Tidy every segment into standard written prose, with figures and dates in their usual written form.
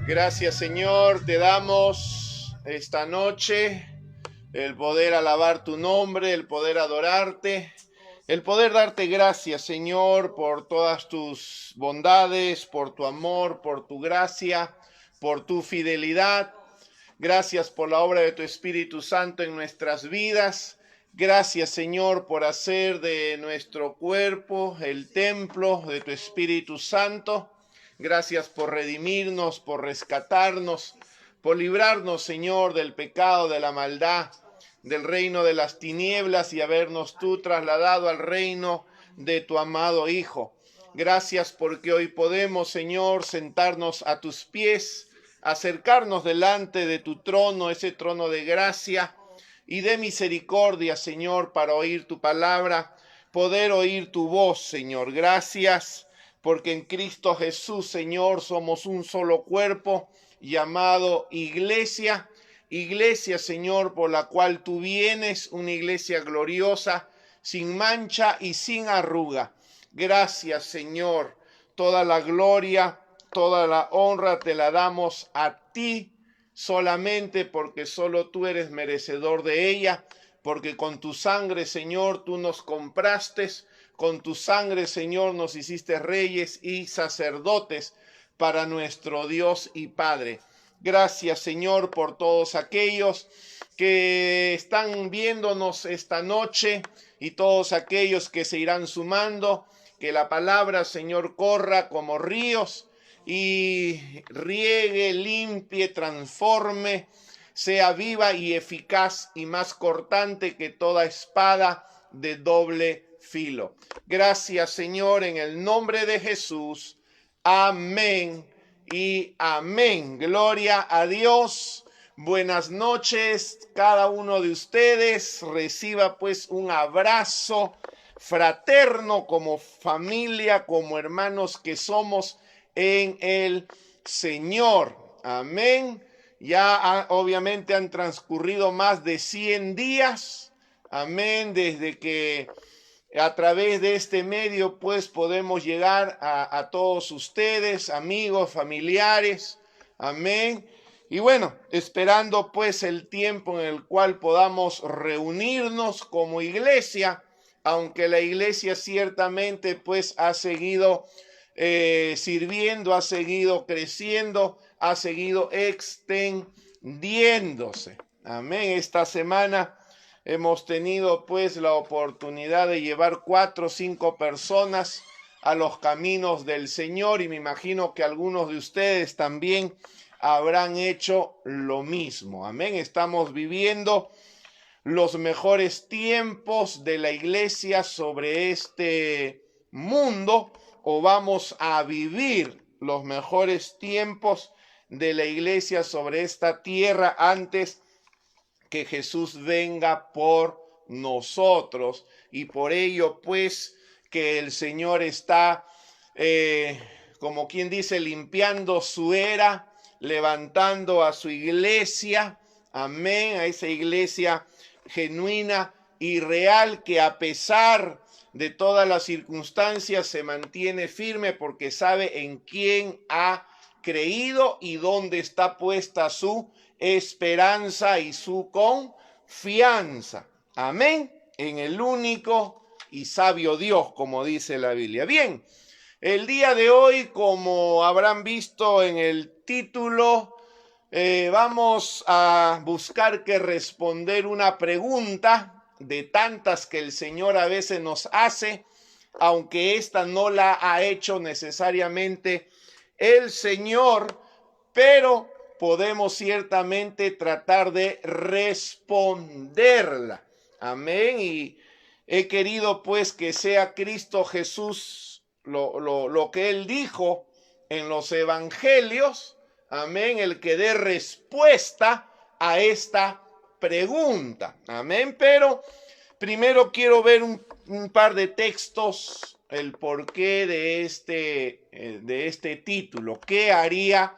Gracias, Señor, te damos esta noche el poder alabar tu nombre, el poder adorarte, el poder darte gracias, Señor, por todas tus bondades, por tu amor, por tu gracia, por tu fidelidad. Gracias por la obra de tu Espíritu Santo en nuestras vidas. Gracias, Señor, por hacer de nuestro cuerpo el templo de tu Espíritu Santo. Gracias por redimirnos, por rescatarnos, por librarnos, Señor, del pecado, de la maldad, del reino de las tinieblas y habernos tú trasladado al reino de tu amado Hijo. Gracias porque hoy podemos, Señor, sentarnos a tus pies, acercarnos delante de tu trono, ese trono de gracia y de misericordia, Señor, para oír tu palabra, poder oír tu voz, Señor. Gracias porque en Cristo Jesús, Señor, somos un solo cuerpo llamado iglesia. Iglesia, Señor, por la cual tú vienes, una iglesia gloriosa, sin mancha y sin arruga. Gracias, Señor. Toda la gloria, toda la honra te la damos a ti solamente porque solo tú eres merecedor de ella, porque con tu sangre, Señor, tú nos compraste. Con tu sangre, Señor, nos hiciste reyes y sacerdotes para nuestro Dios y Padre. Gracias, Señor, por todos aquellos que están viéndonos esta noche y todos aquellos que se irán sumando. Que la palabra, Señor, corra como ríos y riegue, limpie, transforme, sea viva y eficaz y más cortante que toda espada de doble filo. Gracias, Señor, en el nombre de Jesús. Amén y amén. Gloria a Dios. Buenas noches, cada uno de ustedes. Reciba pues un abrazo fraterno como familia, como hermanos que somos en el Señor. Amén. Ya obviamente han transcurrido más de 100 días. Amén. Desde que a través de este medio pues podemos llegar a todos ustedes, amigos, familiares. Amén. Y bueno, esperando pues el tiempo en el cual podamos reunirnos como iglesia, aunque la iglesia ciertamente pues ha seguido sirviendo, ha seguido creciendo, ha seguido extendiéndose. Amén. Esta semana hemos tenido pues la oportunidad de llevar 4 o 5 personas a los caminos del Señor y me imagino que algunos de ustedes también habrán hecho lo mismo. Amén. Estamos viviendo los mejores tiempos de la iglesia sobre este mundo, o vamos a vivir los mejores tiempos de la iglesia sobre esta tierra antes que Jesús venga por nosotros. Y por ello pues que el Señor está como quien dice, limpiando su era, levantando a su iglesia, amén, a esa iglesia genuina y real que a pesar de todas las circunstancias se mantiene firme porque sabe en quién ha creído y dónde está puesta su esperanza y su confianza. Amén. En el único y sabio Dios, como dice la Biblia. Bien, el día de hoy, como habrán visto en el título, vamos a buscar que responder una pregunta de tantas que el Señor a veces nos hace, aunque esta no la ha hecho necesariamente el Señor, pero podemos ciertamente tratar de responderla. Amén. Y he querido pues que sea Cristo Jesús lo que Él dijo en los evangelios, amén, el que dé respuesta a esta pregunta. Amén. Pero primero quiero ver un par de textos, el porqué de este título. ¿Qué haría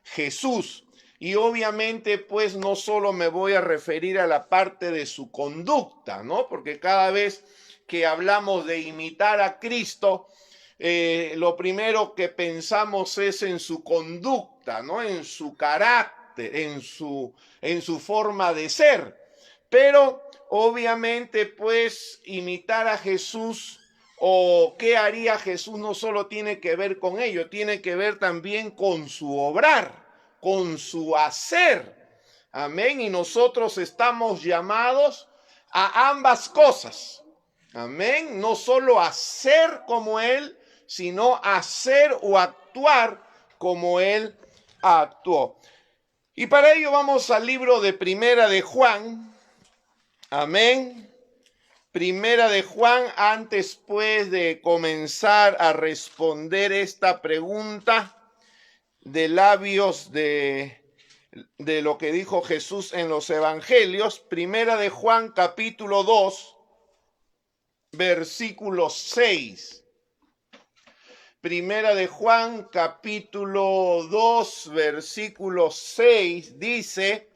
Jesús? Y obviamente pues no solo me voy a referir a la parte de su conducta, ¿no? Porque cada vez que hablamos de imitar a Cristo, lo primero que pensamos es en su conducta, ¿no? En su carácter, en su forma de ser. Pero obviamente, pues, imitar a Jesús o qué haría Jesús no solo tiene que ver con ello, tiene que ver también con su obrar, con su hacer. Amén. Y nosotros estamos llamados a ambas cosas. Amén. No solo a ser como Él, sino a hacer o actuar como Él actuó. Y para ello vamos al libro de Primera de Juan. Amén. Primera de Juan, antes pues de comenzar a responder esta pregunta de labios de lo que dijo Jesús en los evangelios, Primera de Juan capítulo 2, versículo 6. Primera de Juan capítulo 2, versículo 6 dice: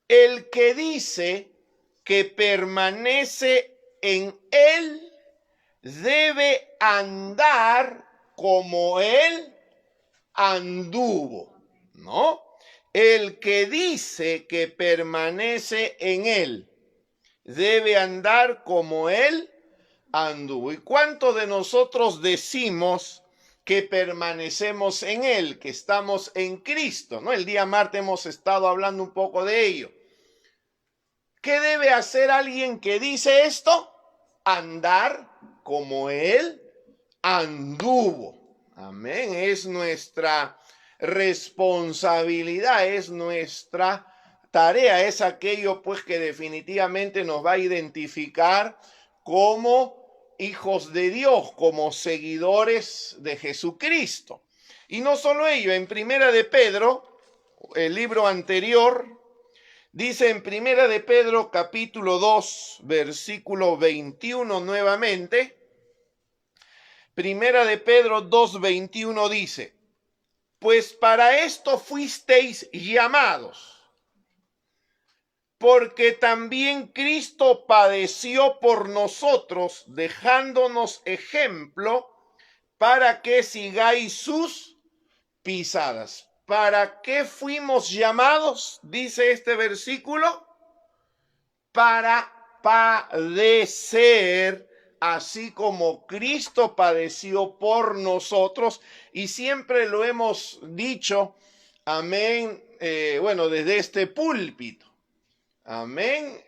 el que dice que permanece en él debe andar como él anduvo, ¿no? El que dice que permanece en él debe andar como él anduvo. ¿Y cuántos de nosotros decimos que permanecemos en él, que estamos en Cristo, ¿no? El día martes hemos estado hablando un poco de ello. ¿Qué debe hacer alguien que dice esto? Andar como él anduvo. Amén. Es nuestra responsabilidad, es nuestra tarea, es aquello pues que definitivamente nos va a identificar como hijos de Dios, como seguidores de Jesucristo. Y no solo ello, en Primera de Pedro, el libro anterior, dice en Primera de Pedro capítulo 2, versículo 21 nuevamente. Primera de Pedro 2:21 dice: pues para esto fuisteis llamados, porque también Cristo padeció por nosotros, dejándonos ejemplo para que sigáis sus pisadas. ¿Para qué fuimos llamados? Dice este versículo: para padecer, así como Cristo padeció por nosotros. Y siempre lo hemos dicho, amén, bueno, desde este púlpito, amén.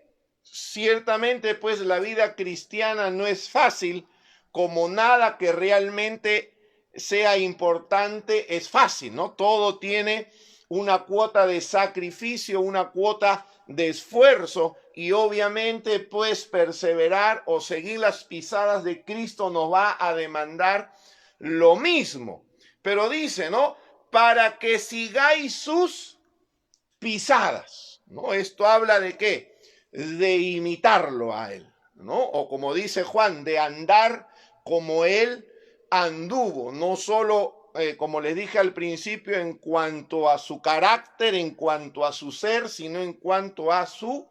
Ciertamente, pues, la vida cristiana no es fácil, como nada que realmente sea importante es fácil, ¿no? Todo tiene una cuota de sacrificio, una cuota de esfuerzo, y obviamente pues perseverar o seguir las pisadas de Cristo nos va a demandar lo mismo. Pero dice, ¿no? Para que sigáis sus pisadas, ¿no? Esto habla de ¿qué? De imitarlo a él, ¿no? O como dice Juan, de andar como él anduvo, no solo como les dije al principio, en cuanto a su carácter, en cuanto a su ser, sino en cuanto a su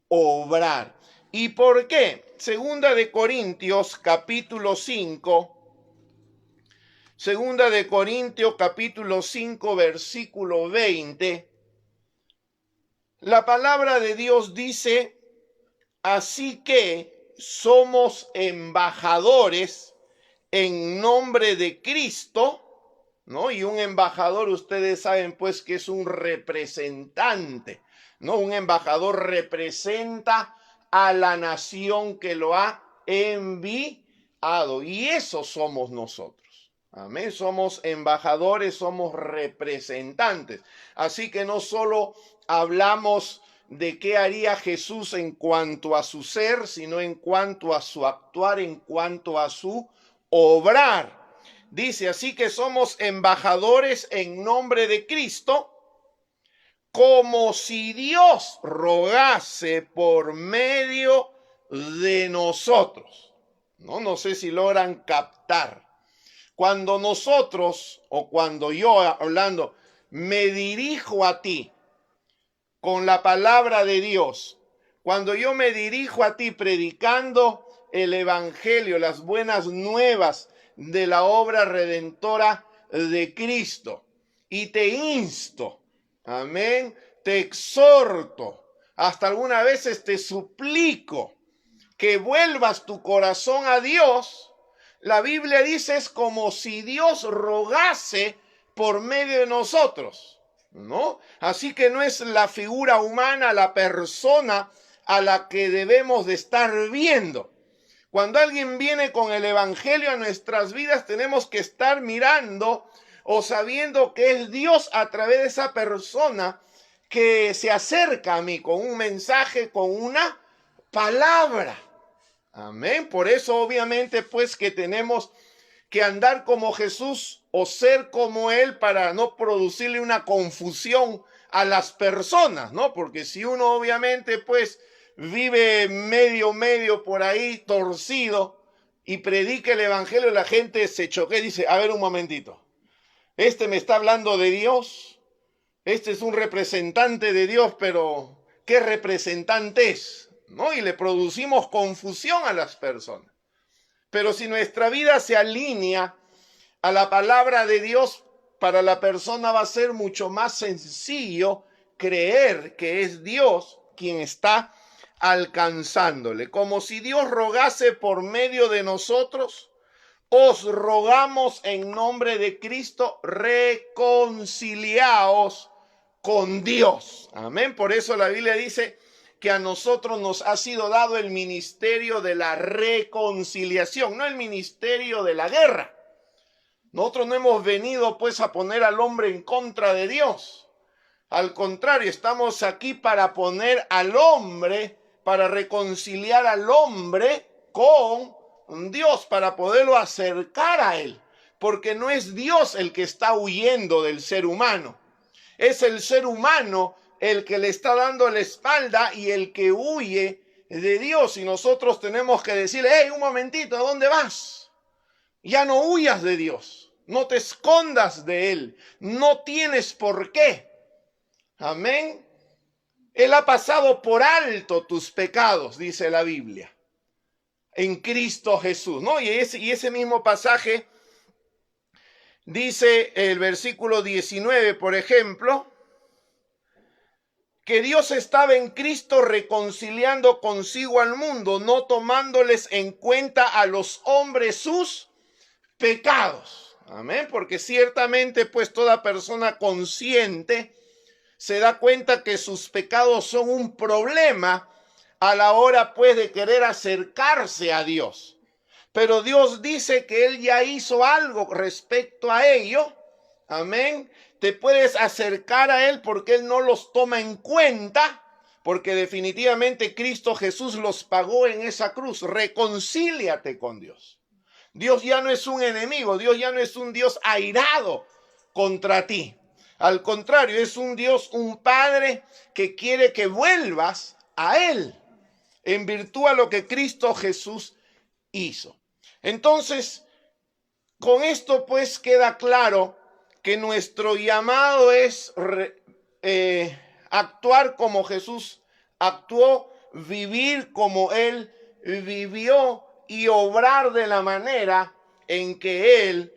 obrar. ¿Y por qué? Segunda de Corintios capítulo 5, Segunda de Corintios capítulo 5 versículo 20, la palabra de Dios dice: así que somos embajadores en nombre de Cristo, ¿no? Y un embajador, ustedes saben pues que es un representante, ¿no? Un embajador representa a la nación que lo ha enviado, y eso somos nosotros. Amén, somos embajadores, somos representantes. Así que no solo hablamos de qué haría Jesús en cuanto a su ser, sino en cuanto a su actuar, en cuanto a su obrar. Dice, así que somos embajadores en nombre de Cristo, como si Dios rogase por medio de nosotros. No sé si logran captar. Cuando nosotros, o cuando yo hablando, me dirijo a ti con la palabra de Dios, cuando yo me dirijo a ti predicando el evangelio, las buenas nuevas de la obra redentora de Cristo. Y te insto, amén, te exhorto, hasta algunas veces te suplico que vuelvas tu corazón a Dios. La Biblia dice es como si Dios rogase por medio de nosotros, ¿no? Así que no es la figura humana, la persona a la que debemos de estar viendo. Cuando alguien viene con el evangelio a nuestras vidas, tenemos que estar mirando o sabiendo que es Dios a través de esa persona que se acerca a mí con un mensaje, con una palabra. Amén. Por eso obviamente pues que tenemos que andar como Jesús o ser como Él para no producirle una confusión a las personas, ¿no? Porque si uno obviamente pues vive medio por ahí torcido y predica el evangelio, la gente se choquea y dice, a ver un momentito, este me está hablando de Dios, este es un representante de Dios, pero ¿qué representante es? ¿No? Y le producimos confusión a las personas. Pero si nuestra vida se alinea a la palabra de Dios, para la persona va a ser mucho más sencillo creer que es Dios quien está alcanzándole. Como si Dios rogase por medio de nosotros, os rogamos en nombre de Cristo, reconciliaos con Dios. Amén. Por eso la Biblia dice que a nosotros nos ha sido dado el ministerio de la reconciliación, no el ministerio de la guerra. Nosotros no hemos venido pues a poner al hombre en contra de Dios. Al contrario, estamos aquí para poner al hombre, para reconciliar al hombre con Dios, para poderlo acercar a Él. Porque no es Dios el que está huyendo del ser humano. Es el ser humano el que le está dando la espalda y el que huye de Dios. Y nosotros tenemos que decirle, hey, un momentito, ¿a dónde vas? Ya no huyas de Dios, no te escondas de Él, no tienes por qué. Amén. Él ha pasado por alto tus pecados, dice la Biblia, en Cristo Jesús, ¿no? Y ese mismo pasaje dice el versículo 19, por ejemplo, que Dios estaba en Cristo reconciliando consigo al mundo, no tomándoles en cuenta a los hombres sus pecados. Amén, porque ciertamente pues toda persona consciente se da cuenta que sus pecados son un problema a la hora pues de querer acercarse a Dios. Pero Dios dice que Él ya hizo algo respecto a ello. Amén. Te puedes acercar a Él porque Él no los toma en cuenta, porque definitivamente Cristo Jesús los pagó en esa cruz. Reconcíliate con Dios. Dios ya no es un enemigo, Dios ya no es un Dios airado contra ti. Al contrario, es un Dios, un Padre que quiere que vuelvas a Él en virtud a lo que Cristo Jesús hizo. Entonces, con esto pues queda claro que nuestro llamado es actuar como Jesús actuó, vivir como Él vivió y obrar de la manera en que Él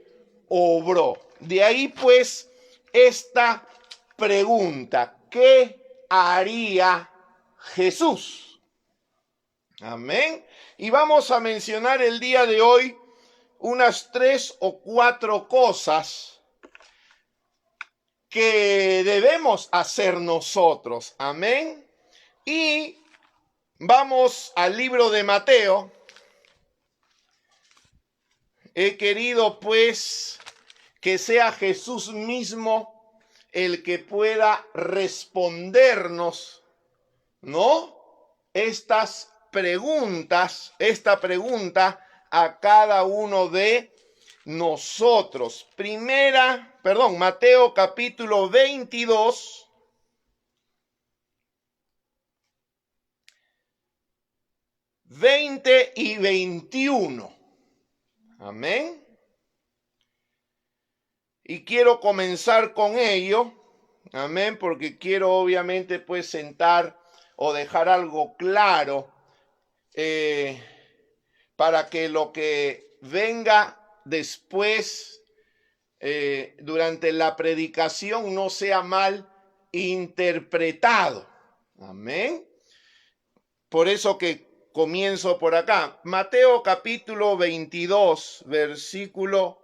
obró. De ahí pues esta pregunta, ¿qué haría Jesús? Amén. Y vamos a mencionar el día de hoy unas 3 o 4 cosas que debemos hacer nosotros. Amén. Y vamos al libro de Mateo. He querido pues que sea Jesús mismo el que pueda respondernos, ¿no? Estas preguntas, esta pregunta a cada uno de nosotros. Mateo capítulo 22. ...20 y 21. Amén. Y quiero comenzar con ello. Amén, porque quiero obviamente pues sentar o dejar algo claro para que lo que venga después, durante la predicación, no sea mal interpretado. Amén. Por eso que comienzo por acá. Mateo capítulo 22, versículo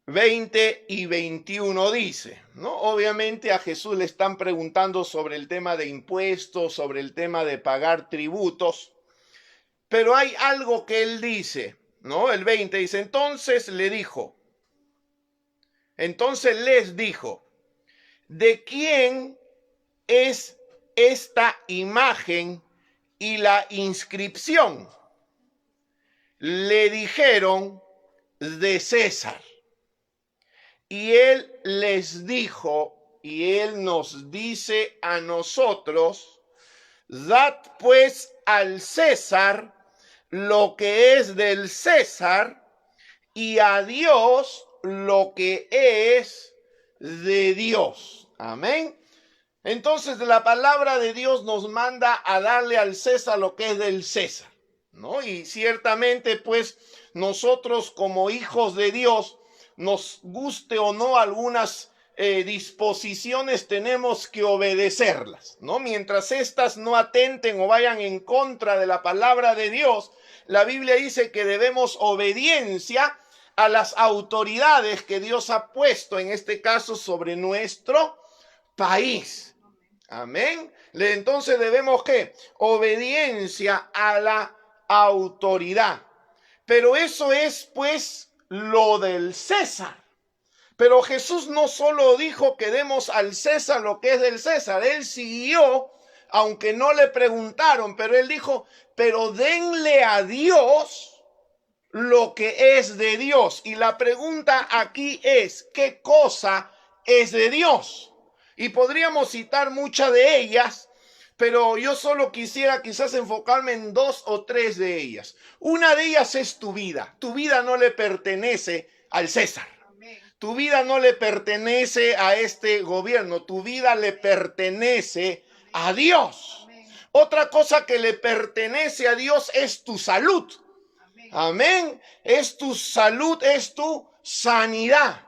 20 y 21 dice, ¿no? Obviamente a Jesús le están preguntando sobre el tema de impuestos, sobre el tema de pagar tributos, pero hay algo que él dice, ¿no? El 20 dice, entonces les dijo, ¿de quién es esta imagen y la inscripción? Le dijeron, de César. Y él les dijo, y él nos dice a nosotros, dad pues al César lo que es del César y a Dios lo que es de Dios. Amén. Entonces la palabra de Dios nos manda a darle al César lo que es del César, ¿no? Y ciertamente pues nosotros como hijos de Dios, nos guste o no algunas disposiciones, tenemos que obedecerlas, ¿no? Mientras estas no atenten o vayan en contra de la palabra de Dios, la Biblia dice que debemos obediencia a las autoridades que Dios ha puesto, en este caso sobre nuestro país. Amén. Entonces debemos ¿qué? Obediencia a la autoridad. Pero eso es pues lo del César. Pero Jesús no solo dijo que demos al César lo que es del César, él siguió, aunque no le preguntaron, pero él dijo, pero denle a Dios lo que es de Dios. Y la pregunta aquí es, ¿qué cosa es de Dios? Y podríamos citar muchas de ellas, pero yo solo quisiera quizás enfocarme en 2 o 3 de ellas. Una de ellas es tu vida. Tu vida no le pertenece al César. Tu vida no le pertenece a este gobierno. Tu vida le pertenece a Dios. Otra cosa que le pertenece a Dios es tu salud. Amén. Es tu salud, es tu sanidad.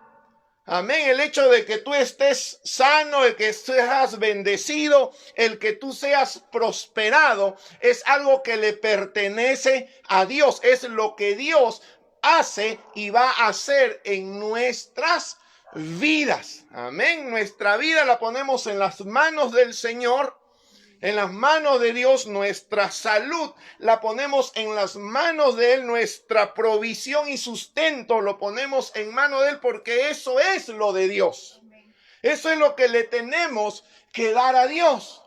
Amén. El hecho de que tú estés sano, el que seas bendecido, el que tú seas prosperado, es algo que le pertenece a Dios. Es lo que Dios hace y va a hacer en nuestras vidas. Amén. Nuestra vida la ponemos en las manos del Señor. En las manos de Dios. Nuestra salud la ponemos en las manos de Él. Nuestra provisión y sustento lo ponemos en manos de Él, porque eso es lo de Dios. Eso es lo que le tenemos que dar a Dios.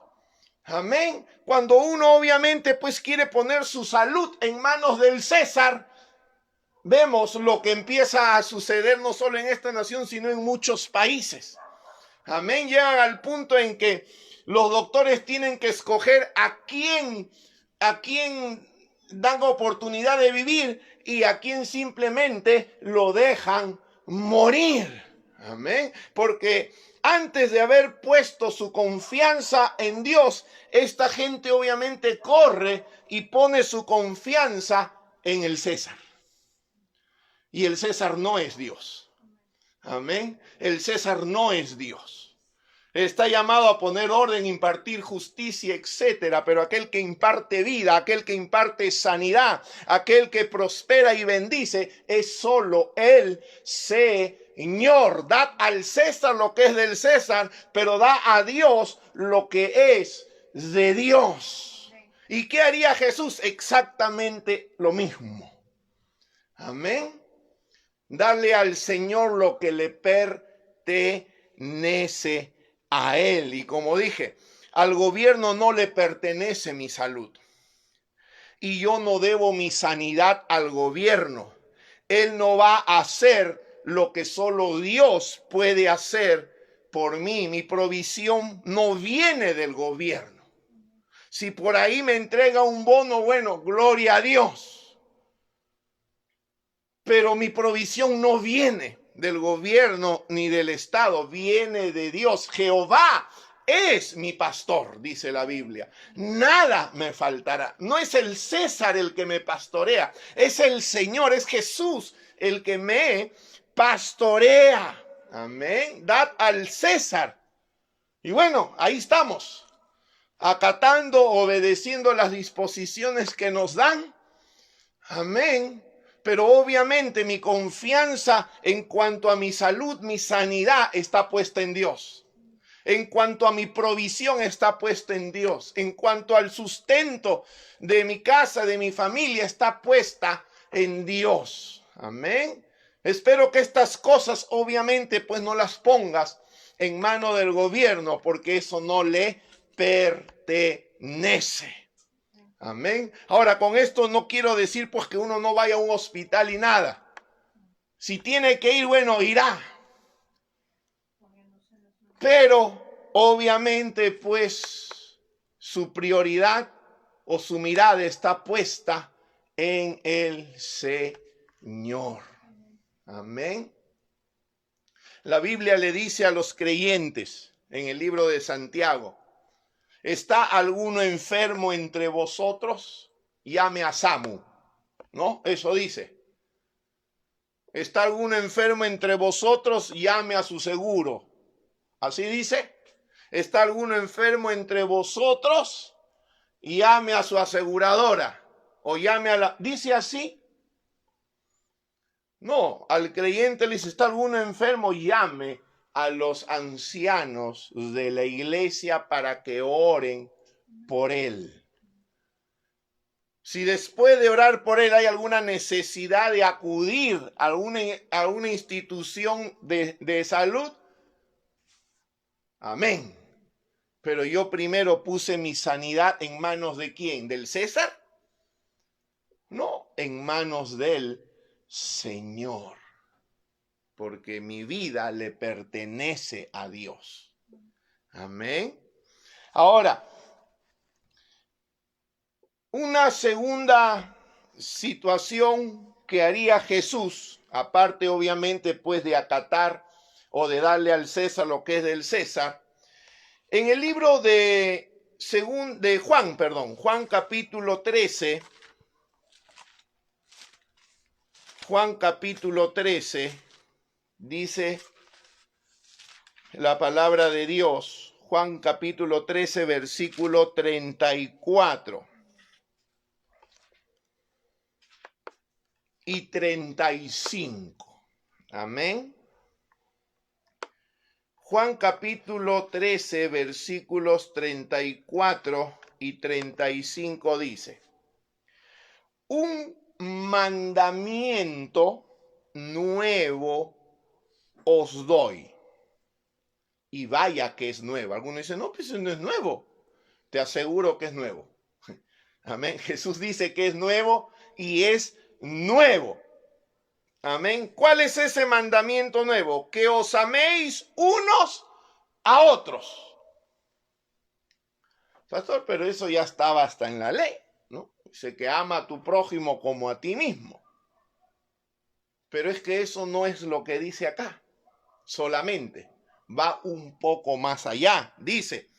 Amén. Cuando uno obviamente pues quiere poner su salud en manos del César, vemos lo que empieza a suceder no solo en esta nación, sino en muchos países. Amén. Llegan al punto en que los doctores tienen que escoger a quién dan oportunidad de vivir y a quién simplemente lo dejan morir. Amén. Porque antes de haber puesto su confianza en Dios, esta gente obviamente corre y pone su confianza en el César. Y el César no es Dios. Amén. El César no es Dios. Está llamado a poner orden, impartir justicia, etcétera. Pero aquel que imparte vida, aquel que imparte sanidad, aquel que prospera y bendice, es solo el Señor. Dad al César lo que es del César, pero da a Dios lo que es de Dios. ¿Y qué haría Jesús? Exactamente lo mismo. Amén. Darle al Señor lo que le pertenece a Él. Y como dije, al gobierno no le pertenece mi salud. Y yo no debo mi sanidad al gobierno. Él no va a hacer lo que solo Dios puede hacer por mí. Mi provisión no viene del gobierno. Si por ahí me entrega un bono, bueno, gloria a Dios. Pero mi provisión no viene del gobierno ni del Estado, viene de Dios. Jehová es mi pastor, dice la Biblia. Nada me faltará. No es el César el que me pastorea, es el Señor, es Jesús el que me pastorea. Amén. Dad al César. Y bueno, ahí estamos, acatando, obedeciendo las disposiciones que nos dan. Amén. Pero obviamente mi confianza en cuanto a mi salud, mi sanidad está puesta en Dios. En cuanto a mi provisión está puesta en Dios. En cuanto al sustento de mi casa, de mi familia, está puesta en Dios. Amén. Espero que estas cosas obviamente pues no las pongas en mano del gobierno, porque eso no le pertenece. Amén. Ahora, con esto no quiero decir pues que uno no vaya a un hospital y nada. Si tiene que ir, bueno, irá. Pero obviamente pues su prioridad o su mirada está puesta en el Señor. Amén. La Biblia le dice a los creyentes en el libro de Santiago: ¿está alguno enfermo entre vosotros? Llame a Samu, ¿no? Eso dice. ¿Está alguno enfermo entre vosotros? Llame a su seguro. ¿Así dice? ¿Está alguno enfermo entre vosotros? Llame a su aseguradora. O llame a la... ¿Dice así? No, al creyente le dice: ¿está alguno enfermo? Llame a los ancianos de la iglesia para que oren por él. Si después de orar por él hay alguna necesidad de acudir a una institución de salud, amén. Pero yo primero puse mi sanidad en manos de ¿quién? ¿Del César? No, en manos del Señor. Porque mi vida le pertenece a Dios. Amén. Ahora, una segunda situación que haría Jesús, aparte obviamente pues de acatar o de darle al César lo que es del César, en el libro de Juan capítulo 13, Juan capítulo 13, dice la palabra de Dios, Juan capítulo 13, versículo 34 y 35. Amén. Juan capítulo 13, versículos 34 y 35 dice: un mandamiento nuevo os doy. Y vaya que es nuevo. Algunos dicen: no, pues eso no es nuevo. Te aseguro que es nuevo. Amén. Jesús dice que es nuevo y es nuevo. Amén. ¿Cuál es ese mandamiento nuevo? Que os améis unos a otros. Pastor, pero eso ya estaba hasta en la ley, ¿no? Dice que ama a tu prójimo como a ti mismo. Pero es que eso no es lo que dice acá. Solamente va un poco más allá. Dice: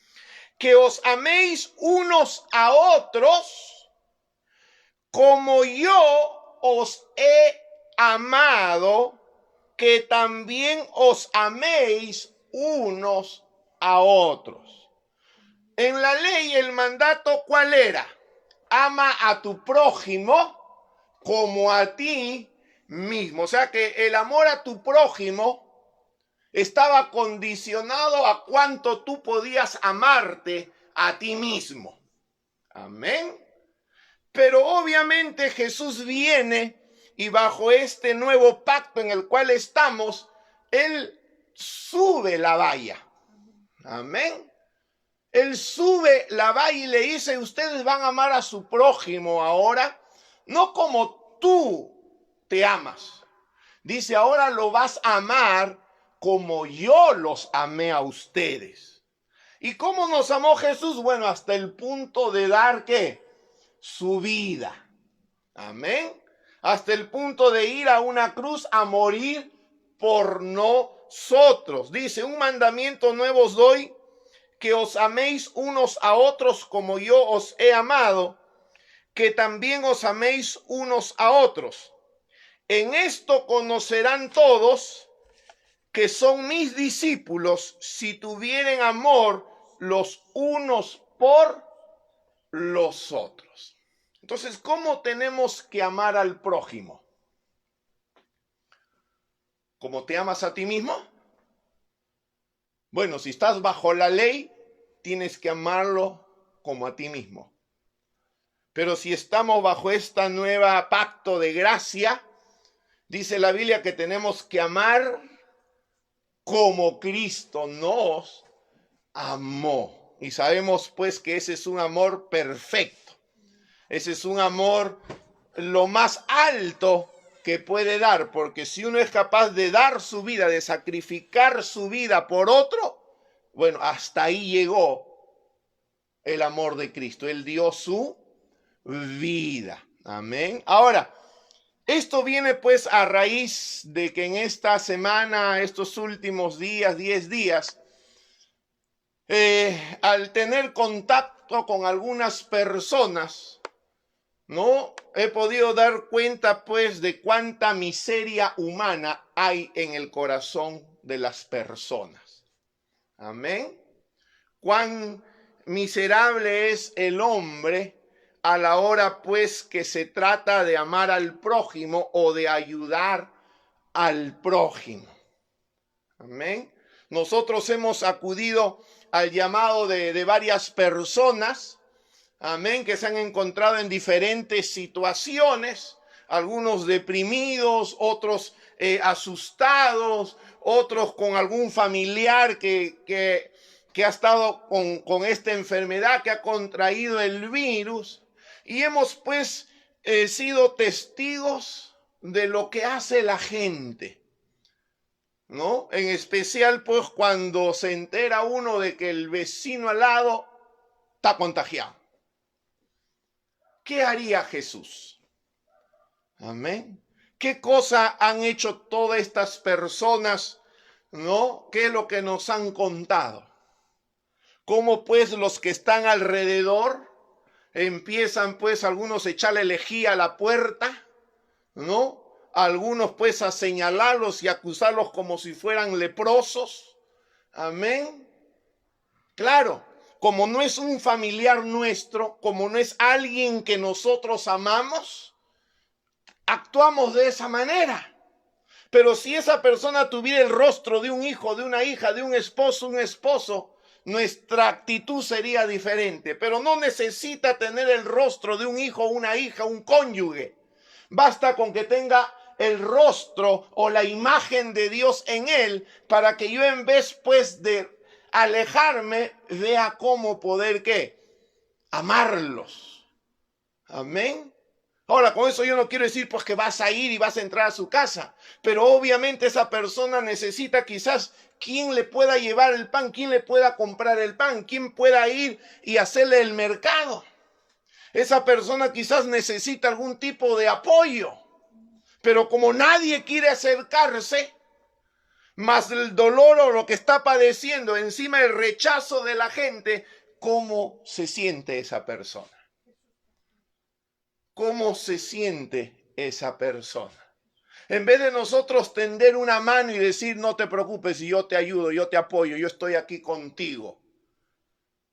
que os améis unos a otros como yo os he amado, que también os améis unos a otros. En la ley el mandato, ¿cuál era? Ama a tu prójimo como a ti mismo. O sea que el amor a tu prójimo estaba condicionado a cuánto tú podías amarte a ti mismo. Amén. Pero obviamente Jesús viene y bajo este nuevo pacto en el cual estamos, Él sube la valla. Amén. Él sube la valla y le dice: ustedes van a amar a su prójimo ahora, no como tú te amas. Dice: ahora lo vas a amar como yo los amé a ustedes. ¿Y cómo nos amó Jesús? Bueno, hasta el punto de dar, ¿qué? Su vida. Amén. Hasta el punto de ir a una cruz a morir por nosotros. Dice: un mandamiento nuevo os doy, que os améis unos a otros como yo os he amado, que también os améis unos a otros. en esto conocerán todos que son mis discípulos si tuvieren amor los unos por los otros. Entonces, ¿cómo tenemos que amar al prójimo? ¿Cómo te amas a ti mismo? Bueno, si estás bajo la ley, tienes que amarlo como a ti mismo. Pero si estamos bajo esta nueva pacto de gracia, dice la Biblia que tenemos que amar como Cristo nos amó. Y sabemos pues que ese es un amor perfecto. Ese es un amor lo más alto que puede dar, porque si uno es capaz de dar su vida, de sacrificar su vida por otro, bueno, hasta ahí llegó el amor de Cristo. Él dio su vida. Amén. Ahora, esto viene pues a raíz de que en esta semana, estos últimos días, 10 días, al tener contacto con algunas personas, ¿no? He podido dar cuenta pues de cuánta miseria humana hay en el corazón de las personas. Amén. Cuán miserable es el hombre a la hora pues que se trata de amar al prójimo o de ayudar al prójimo. Amén. Nosotros hemos acudido al llamado de varias personas, amén, que se han encontrado en diferentes situaciones, algunos deprimidos, otros asustados, otros con algún familiar que ha estado con esta enfermedad, que ha contraído el virus, y hemos pues sido testigos de lo que hace la gente, ¿no? En especial pues cuando se entera uno de que el vecino al lado está contagiado. ¿Qué haría Jesús? Amén. ¿Qué cosa han hecho todas estas personas, ¿no? ¿Qué es lo que nos han contado? ¿Cómo pues los que están alrededor empiezan pues algunos a echarle lejía a la puerta, ¿no? Algunos pues a señalarlos y acusarlos como si fueran leprosos. Amén. Claro, como no es un familiar nuestro, como no es alguien que nosotros amamos, actuamos de esa manera. Pero si esa persona tuviera el rostro de un hijo, de una hija, de un esposo, nuestra actitud sería diferente. Pero no necesita tener el rostro de un hijo, una hija, un cónyuge. Basta con que tenga el rostro o la imagen de Dios en él para que yo, en vez pues de alejarme, vea cómo poder ¿qué? Amarlos. Amén. Ahora, con eso yo no quiero decir pues que vas a ir y vas a entrar a su casa, pero obviamente esa persona necesita quizás quien le pueda llevar el pan, quien le pueda comprar el pan, quien pueda ir y hacerle el mercado. Esa persona quizás necesita algún tipo de apoyo, pero como nadie quiere acercarse, más el dolor o lo que está padeciendo, encima el rechazo de la gente, ¿cómo se siente esa persona? ¿Cómo se siente esa persona? En vez de nosotros tender una mano y decir, no te preocupes, yo te ayudo, yo te apoyo, yo estoy aquí contigo.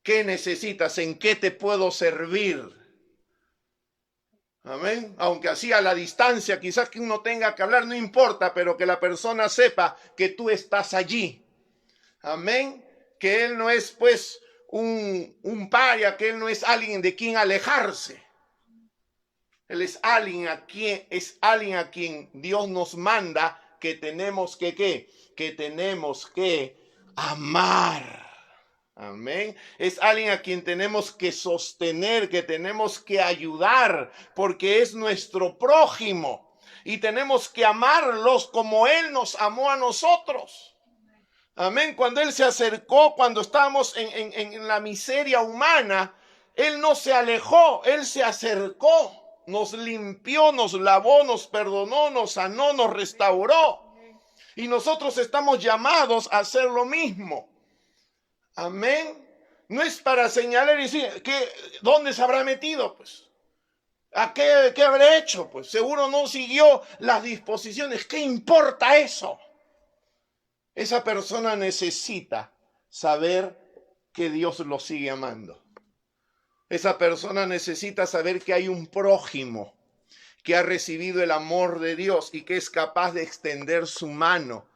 ¿Qué necesitas? ¿En qué te puedo servir? Amén. Aunque así a la distancia, quizás que uno tenga que hablar, no importa, pero que la persona sepa que tú estás allí. Amén. Que él no es pues un paria, que él no es alguien de quien alejarse. Él es alguien a quien Dios nos manda que tenemos que ¿qué? Que tenemos que amar. Amén. Es alguien a quien tenemos que sostener, que tenemos que ayudar, porque es nuestro prójimo. Y tenemos que amarlos como Él nos amó a nosotros. Amén. Cuando Él se acercó, cuando estábamos en la miseria humana, Él no se alejó, Él se acercó. Nos limpió, nos lavó, nos perdonó, nos sanó, nos restauró. Y nosotros estamos llamados a hacer lo mismo. Amén. No es para señalar y decir, ¿dónde se habrá metido? Pues ¿Qué habré hecho? Pues seguro no siguió las disposiciones. ¿Qué importa eso? Esa persona necesita saber que Dios lo sigue amando. Esa persona necesita saber que hay un prójimo que ha recibido el amor de Dios y que es capaz de extender su mano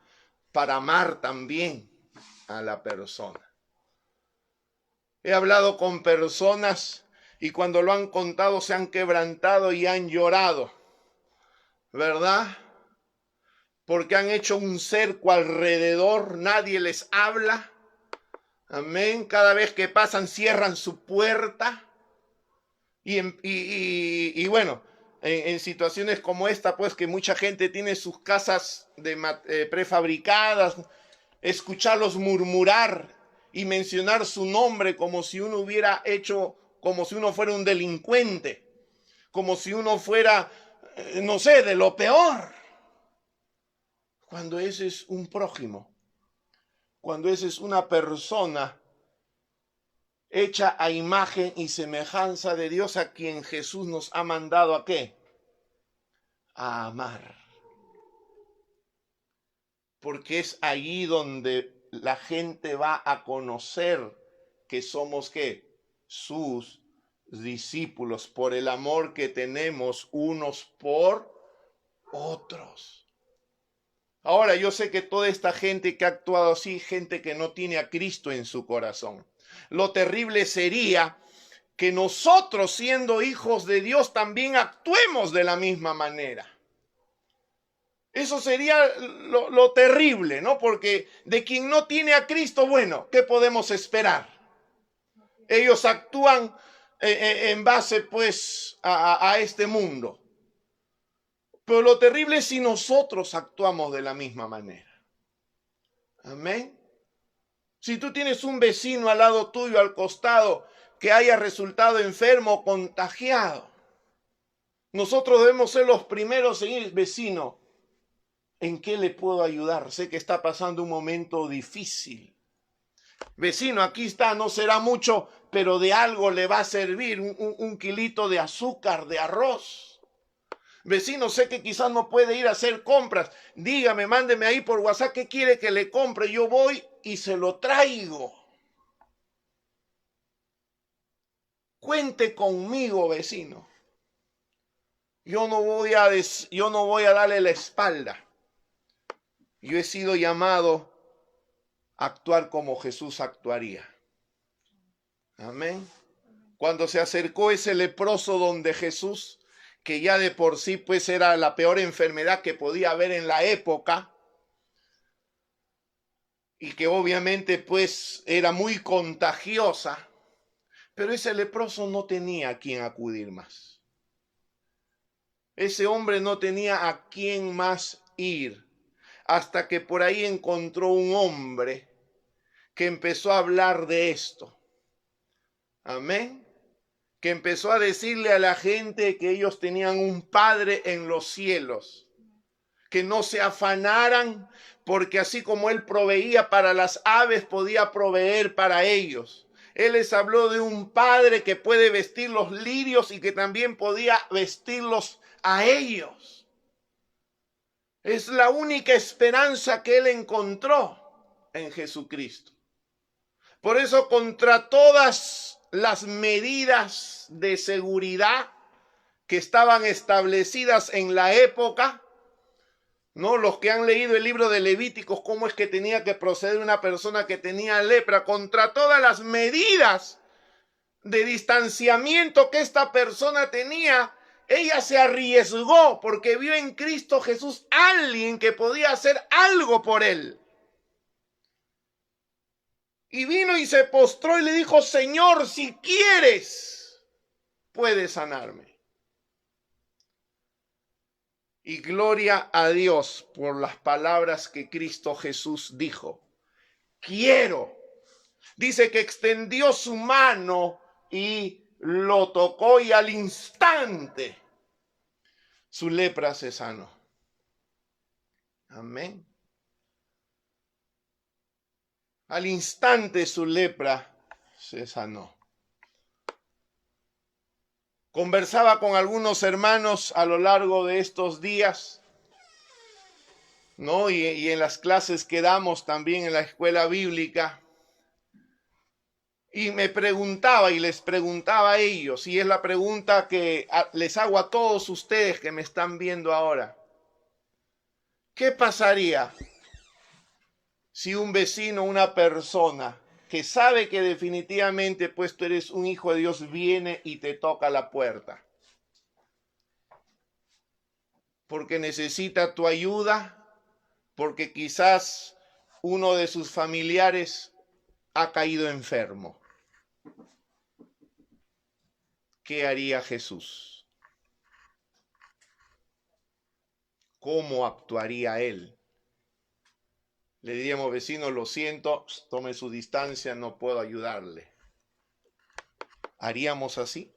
para amar también a la persona. He hablado con personas y cuando lo han contado se han quebrantado y han llorado, ¿verdad? Porque han hecho un cerco alrededor, nadie les habla. Amén. Cada vez que pasan cierran su puerta. Y bueno, en situaciones como esta, pues que mucha gente tiene sus casas prefabricadas, escucharlos murmurar y mencionar su nombre como si uno hubiera hecho, como si uno fuera un delincuente, como si uno fuera, no sé, de lo peor. Cuando ese es un prójimo, cuando esa es una persona hecha a imagen y semejanza de Dios, a quien Jesús nos ha mandado ¿a qué? A amar. Porque es allí donde la gente va a conocer que somos ¿qué? Sus discípulos, por el amor que tenemos unos por otros. Ahora, yo sé que toda esta gente que ha actuado así, gente que no tiene a Cristo en su corazón. Lo terrible sería que nosotros, siendo hijos de Dios, también actuemos de la misma manera. Eso sería lo terrible, ¿no? Porque de quien no tiene a Cristo, bueno, ¿qué podemos esperar? Ellos actúan en base, pues, a este mundo. Pero lo terrible es si nosotros actuamos de la misma manera. Amén. Si tú tienes un vecino al lado tuyo, al costado, que haya resultado enfermo o contagiado, nosotros debemos ser los primeros en ir, vecino, ¿en qué le puedo ayudar? Sé que está pasando un momento difícil. Vecino, aquí está, no será mucho, pero de algo le va a servir un kilito de azúcar, de arroz. Vecino, sé que quizás no puede ir a hacer compras. Dígame, mándeme ahí por WhatsApp qué quiere que le compre. Yo voy y se lo traigo. Cuente conmigo, vecino. Yo no voy a darle la espalda. Yo he sido llamado a actuar como Jesús actuaría. Amén. Cuando se acercó ese leproso donde Jesús, que ya de por sí pues era la peor enfermedad que podía haber en la época, y que obviamente pues era muy contagiosa, pero ese leproso no tenía a quien acudir más. Ese hombre no tenía a quién más ir, hasta que por ahí encontró un hombre que empezó a hablar de esto. Amén. Que empezó a decirle a la gente que ellos tenían un Padre en los cielos, que no se afanaran, porque así como Él proveía para las aves, podía proveer para ellos. Él les habló de un Padre que puede vestir los lirios y que también podía vestirlos a ellos. Es la única esperanza que Él encontró en Jesucristo. Por eso, contra todas las medidas de seguridad que estaban establecidas en la época, ¿no? Los que han leído el libro de Levíticos, cómo es que tenía que proceder una persona que tenía lepra, contra todas las medidas de distanciamiento que esta persona tenía, ella se arriesgó porque vio en Cristo Jesús a alguien que podía hacer algo por él. Y vino y se postró y le dijo: Señor, si quieres, puedes sanarme. Y gloria a Dios por las palabras que Cristo Jesús dijo. Quiero. Dice que extendió su mano y lo tocó, y al instante su lepra se sanó. Amén. Al instante su lepra se sanó. Conversaba con algunos hermanos a lo largo de estos días, ¿no? Y en las clases que damos también en la escuela bíblica. Y me preguntaba y les preguntaba a ellos, y es la pregunta que les hago a todos ustedes que me están viendo ahora. ¿Qué pasaría si un vecino, una persona que sabe que definitivamente pues tú eres un hijo de Dios viene y te toca la puerta? Porque necesita tu ayuda, porque quizás uno de sus familiares ha caído enfermo. ¿Qué haría Jesús? ¿Cómo actuaría él? Le diríamos, vecino, lo siento, tome su distancia, no puedo ayudarle. ¿Haríamos así?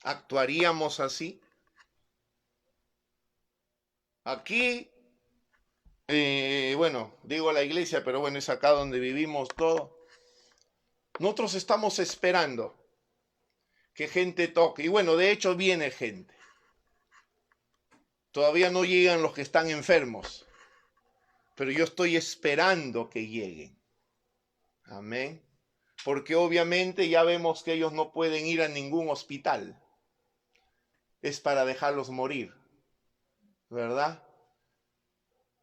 ¿Actuaríamos así? Aquí, bueno, digo la iglesia, pero bueno, es acá donde vivimos todo. Nosotros estamos esperando que gente toque. Y bueno, de hecho viene gente. Todavía no llegan los que están enfermos, pero yo estoy esperando que lleguen. Amén. Porque obviamente ya vemos que ellos no pueden ir a ningún hospital. Es para dejarlos morir, ¿verdad?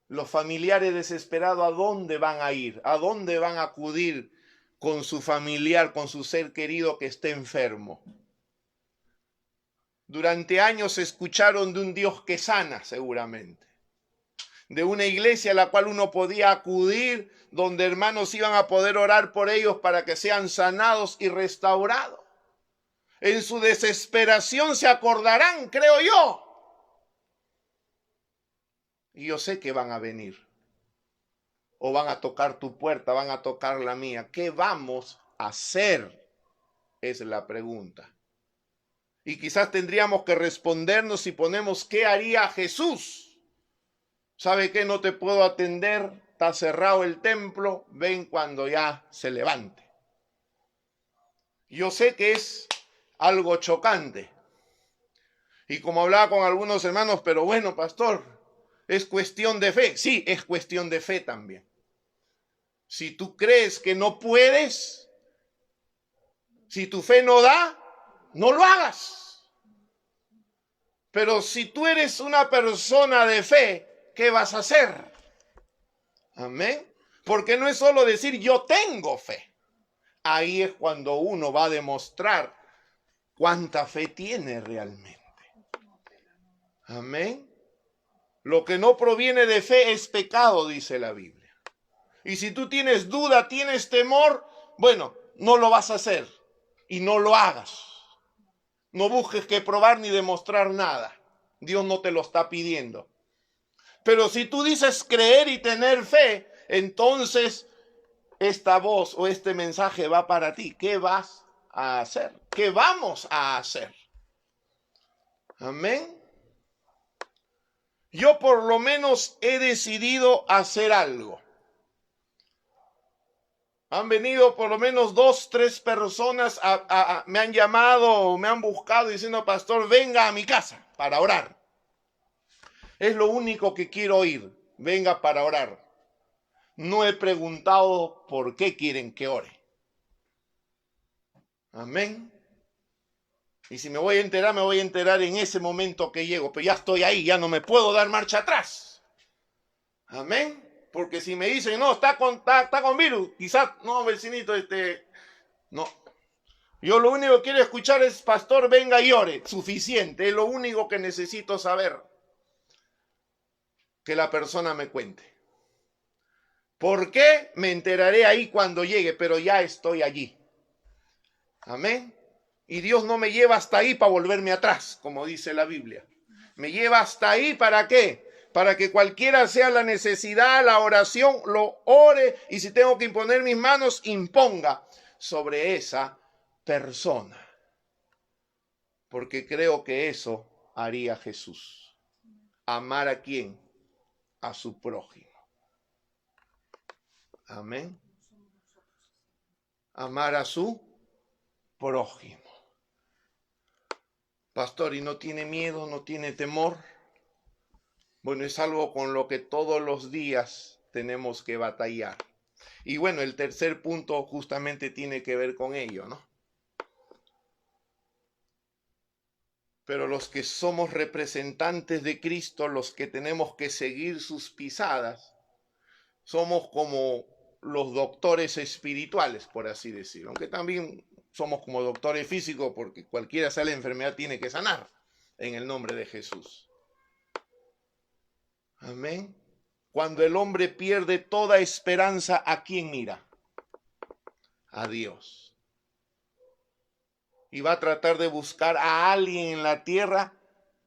Los familiares desesperados, ¿a dónde van a ir? ¿A dónde van a acudir con su familiar, con su ser querido que esté enfermo? Durante años escucharon de un Dios que sana, seguramente. De una iglesia a la cual uno podía acudir, donde hermanos iban a poder orar por ellos para que sean sanados y restaurados. En su desesperación se acordarán, creo yo. Y yo sé que van a venir. O van a tocar tu puerta, van a tocar la mía. ¿Qué vamos a hacer? Es la pregunta. Y quizás tendríamos que respondernos si ponemos ¿qué haría Jesús? ¿Sabe qué? No te puedo atender, está cerrado el templo, ven cuando ya se levante. Yo sé que es algo chocante. Y como hablaba con algunos hermanos, pero bueno, pastor, es cuestión de fe. Sí, es cuestión de fe también. Si tú crees que no puedes, si tu fe no da, no lo hagas. Pero si tú eres una persona de fe, ¿qué vas a hacer? Amén. Porque no es solo decir yo tengo fe. Ahí es cuando uno va a demostrar cuánta fe tiene realmente. Amén. Lo que no proviene de fe es pecado, dice la Biblia. Y si tú tienes duda, tienes temor, bueno, no lo vas a hacer y no lo hagas. No busques que probar ni demostrar nada. Dios no te lo está pidiendo. Pero si tú dices creer y tener fe, entonces esta voz o este mensaje va para ti. ¿Qué vas a hacer? ¿Qué vamos a hacer? Amén. Yo por lo menos he decidido hacer algo. Han venido por lo menos 2, 3 personas, me han llamado o me han buscado diciendo, pastor, venga a mi casa para orar. Es lo único que quiero oír, venga para orar. No he preguntado por qué quieren que ore. Amén. Y si me voy a enterar en ese momento que llego, pero ya estoy ahí, ya no me puedo dar marcha atrás. Amén. Porque si me dicen, no, está con virus, quizás, no, vecinito, no. Yo lo único que quiero escuchar es, pastor, venga y ore. Suficiente, es lo único que necesito saber. Que la persona me cuente. ¿Por qué? Me enteraré ahí cuando llegue, pero ya estoy allí. Amén. Y Dios no me lleva hasta ahí para volverme atrás, como dice la Biblia. Me lleva hasta ahí, ¿para qué? Para que cualquiera sea la necesidad, la oración, lo ore, y si tengo que imponer mis manos, imponga sobre esa persona. Porque creo que eso haría Jesús. ¿Amar a quién? A su prójimo. Amén. Amar a su prójimo. Pastor, ¿y no tiene miedo, no tiene temor? Bueno, es algo con lo que todos los días tenemos que batallar. Y bueno, el tercer punto justamente tiene que ver con ello, ¿no? Pero los que somos representantes de Cristo, los que tenemos que seguir sus pisadas, somos como los doctores espirituales, por así decirlo. Aunque también somos como doctores físicos, porque cualquiera sea la enfermedad tiene que sanar en el nombre de Jesús. Amén. Cuando el hombre pierde toda esperanza, ¿a quién mira? A Dios. Y va a tratar de buscar a alguien en la tierra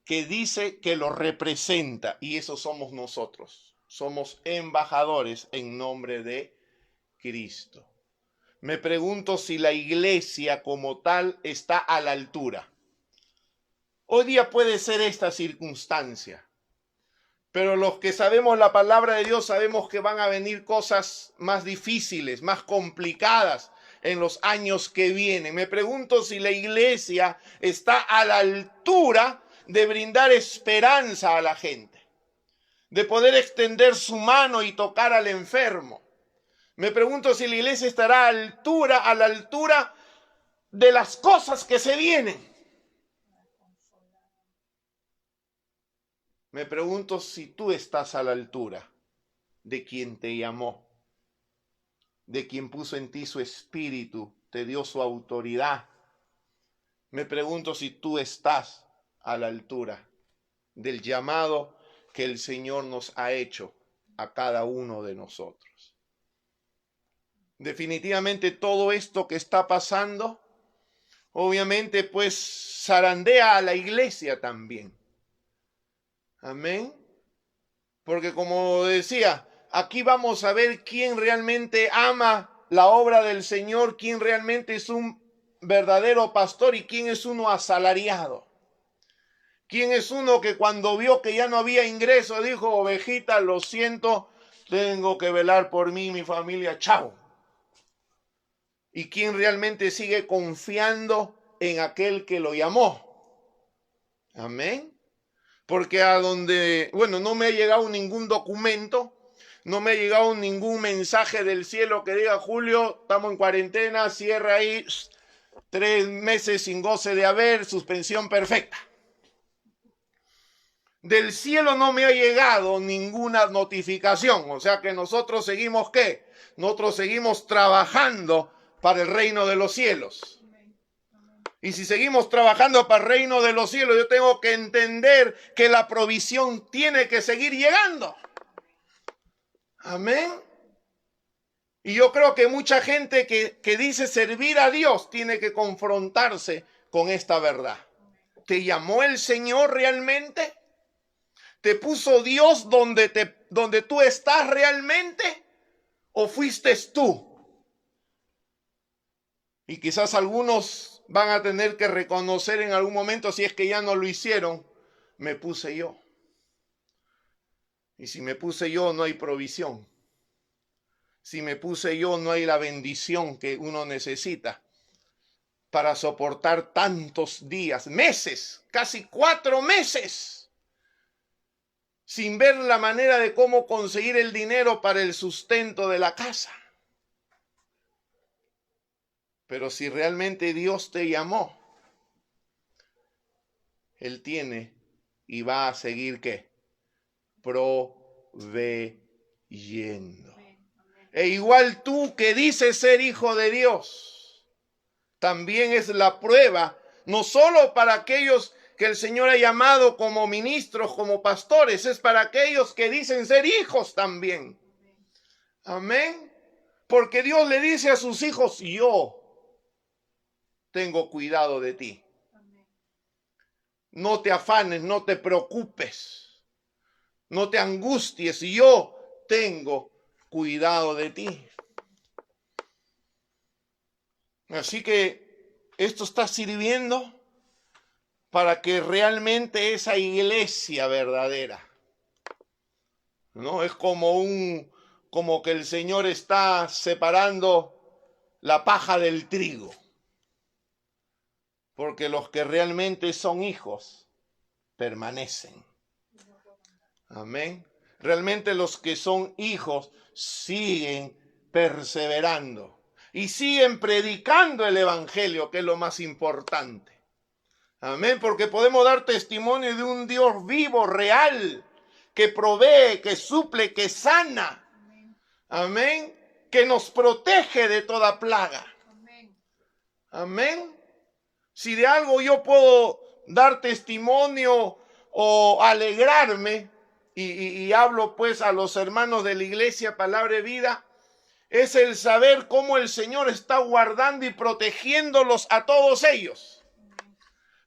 que dice que lo representa. Y eso somos nosotros. Somos embajadores en nombre de Cristo. Me pregunto si la iglesia como tal está a la altura. Hoy día puede ser esta circunstancia. Pero los que sabemos la palabra de Dios sabemos que van a venir cosas más difíciles, más complicadas en los años que vienen. Me pregunto si la iglesia está a la altura de brindar esperanza a la gente, de poder extender su mano y tocar al enfermo. Me pregunto si la iglesia estará a la altura de las cosas que se vienen. Me pregunto si tú estás a la altura de quien te llamó, de quien puso en ti su espíritu, te dio su autoridad. Me pregunto si tú estás a la altura del llamado que el Señor nos ha hecho a cada uno de nosotros. Definitivamente todo esto que está pasando, obviamente pues zarandea a la iglesia también. Amén. Porque como decía, aquí vamos a ver quién realmente ama la obra del Señor, quién realmente es un verdadero pastor y quién es uno asalariado. Quién es uno que cuando vio que ya no había ingreso dijo, ovejita, lo siento, tengo que velar por mí y mi familia, chao. Y quién realmente sigue confiando en aquel que lo llamó. Amén. Porque a donde, bueno, no me ha llegado ningún documento, no me ha llegado ningún mensaje del cielo que diga, Julio, estamos en cuarentena, cierra ahí, 3 meses sin goce de haber, suspensión perfecta. Del cielo no me ha llegado ninguna notificación, o sea que nosotros seguimos, ¿qué? Nosotros seguimos trabajando para el reino de los cielos. Y si seguimos trabajando para el reino de los cielos, yo tengo que entender que la provisión tiene que seguir llegando. Amén. Y yo creo que mucha gente que dice servir a Dios tiene que confrontarse con esta verdad. ¿Te llamó el Señor realmente? ¿Te puso Dios donde tú estás realmente? ¿O fuiste tú? Y quizás algunos van a tener que reconocer en algún momento, si es que ya no lo hicieron, me puse yo. Y si me puse yo, no hay provisión. Si me puse yo, no hay la bendición que uno necesita para soportar tantos días, meses, casi 4 meses, sin ver la manera de cómo conseguir el dinero para el sustento de la casa. Pero si realmente Dios te llamó, Él tiene y va a seguir, ¿qué? Proveyendo. E igual tú que dices ser hijo de Dios, también es la prueba, no solo para aquellos que el Señor ha llamado como ministros, como pastores, es para aquellos que dicen ser hijos también. Amén. Porque Dios le dice a sus hijos, yo tengo cuidado de ti. No te afanes, no te preocupes, no te angusties, yo tengo cuidado de ti. Así que esto está sirviendo para que realmente esa iglesia verdadera, ¿no? Es como que el Señor está separando la paja del trigo. porque los que realmente son hijos permanecen. Amén. Realmente los que son hijos siguen perseverando y siguen predicando el evangelio, que es lo más importante. Amén, porque podemos dar testimonio de un Dios vivo, real, que provee, que suple, que sana. Amén, que nos protege de toda plaga. Amén. Si de algo yo puedo dar testimonio o alegrarme, y hablo pues a los hermanos de la iglesia Palabra de Vida, es el saber cómo el Señor está guardando y protegiéndolos a todos ellos.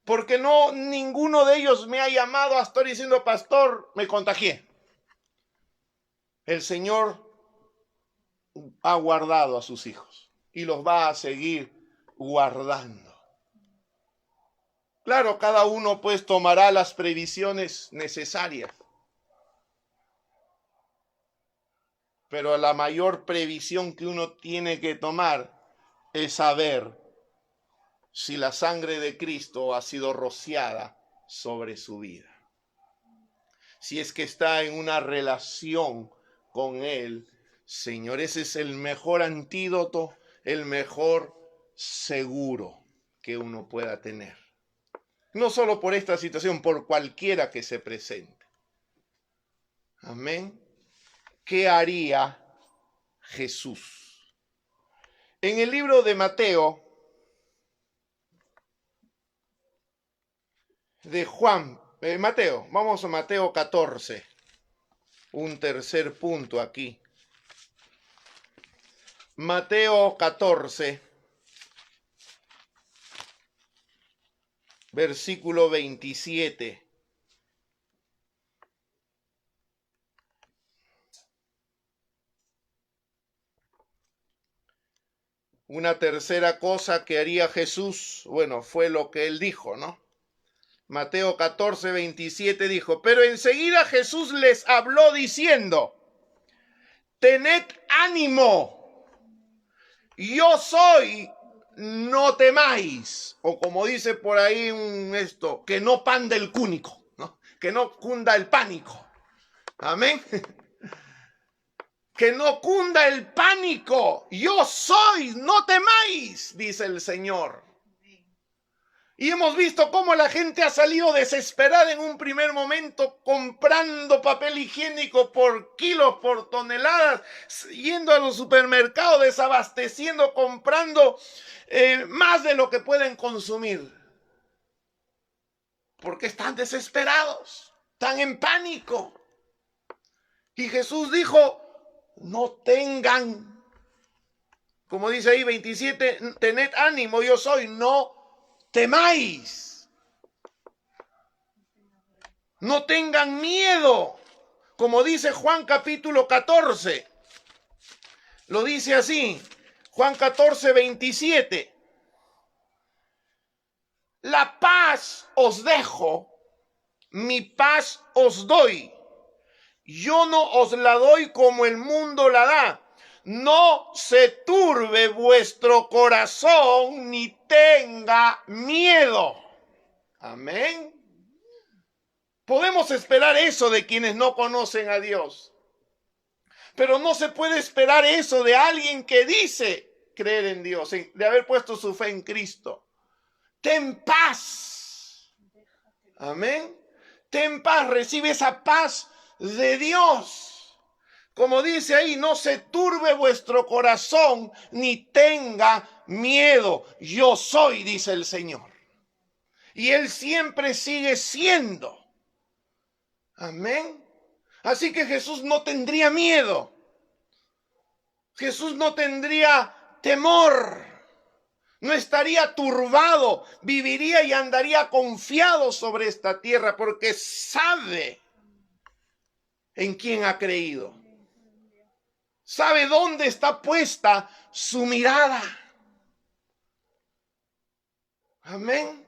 Porque no, ninguno de ellos me ha llamado a estar diciendo, pastor, me contagié. El Señor ha guardado a sus hijos y los va a seguir guardando. Claro, cada uno pues tomará las previsiones necesarias. Pero la mayor previsión que uno tiene que tomar es saber si la sangre de Cristo ha sido rociada sobre su vida. Si es que está en una relación con Él, Señor, ese es el mejor antídoto, el mejor seguro que uno pueda tener. No solo por esta situación, por cualquiera que se presente. Amén. ¿Qué haría Jesús? En el libro de Mateo, vamos a Mateo 14, un tercer punto aquí. Mateo 14, versículo 27. Una tercera cosa que haría Jesús, bueno, fue lo que él dijo, ¿no? Mateo 14, 27 dijo, pero enseguida Jesús les habló diciendo, tened ánimo, yo soy, no temáis. O como dice por ahí que no pande el cúnico, ¿no? Que no cunda el pánico. Amén. Que no cunda el pánico. Yo soy, no temáis, dice el Señor. Y hemos visto cómo la gente ha salido desesperada en un primer momento comprando papel higiénico por kilos, por toneladas, yendo a los supermercados, desabasteciendo, comprando más de lo que pueden consumir. Porque están desesperados, están en pánico. Y Jesús dijo, no tengan, como dice ahí 27, tened ánimo, yo soy, no temáis. No tengan miedo, como dice Juan capítulo 14. Lo dice así, Juan 14, 27. La paz os dejo, mi paz os doy. Yo no os la doy como el mundo la da. No se turbe vuestro corazón ni tenga miedo. Amén. Podemos esperar eso de quienes no conocen a Dios. Pero no se puede esperar eso de alguien que dice creer en Dios, de haber puesto su fe en Cristo. Ten paz. Amén. Ten paz, recibe esa paz de Dios. Como dice ahí, no se turbe vuestro corazón ni tenga miedo. Yo soy, dice el Señor. Y Él siempre sigue siendo. Amén. Así que Jesús no tendría miedo. Jesús no tendría temor. No estaría turbado. Viviría y andaría confiado sobre esta tierra porque sabe en quién ha creído. Sabe dónde está puesta su mirada. Amén.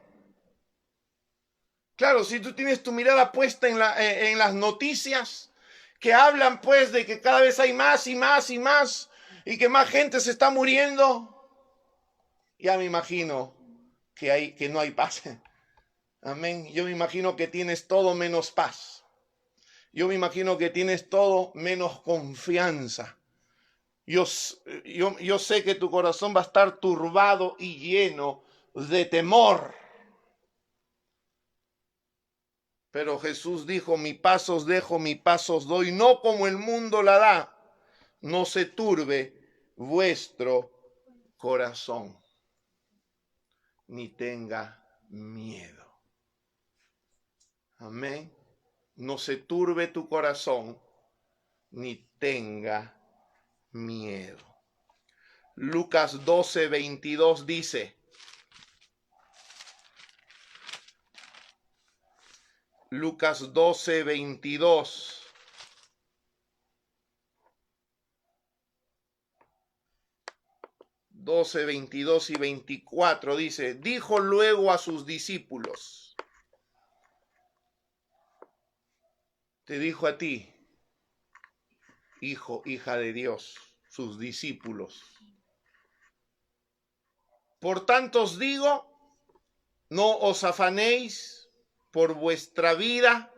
Claro, si tú tienes tu mirada puesta en las noticias que hablan pues de que cada vez hay más y más y más y que más gente se está muriendo, ya me imagino que no hay paz. Amén. Yo me imagino que tienes todo menos paz. Yo me imagino que tienes todo menos confianza. Yo sé que tu corazón va a estar turbado y lleno de temor. Pero Jesús dijo, mi paz os dejo, mi paz os doy, no como el mundo la da. No se turbe vuestro corazón, ni tenga miedo. Amén. No se turbe tu corazón, ni tenga miedo. Lucas 12:22 dice, Lucas 12:22. — 22 y 24 dice, dijo luego a sus discípulos, te dijo a ti, hijo, hija de Dios, sus discípulos. Por tanto os digo, no os afanéis por vuestra vida,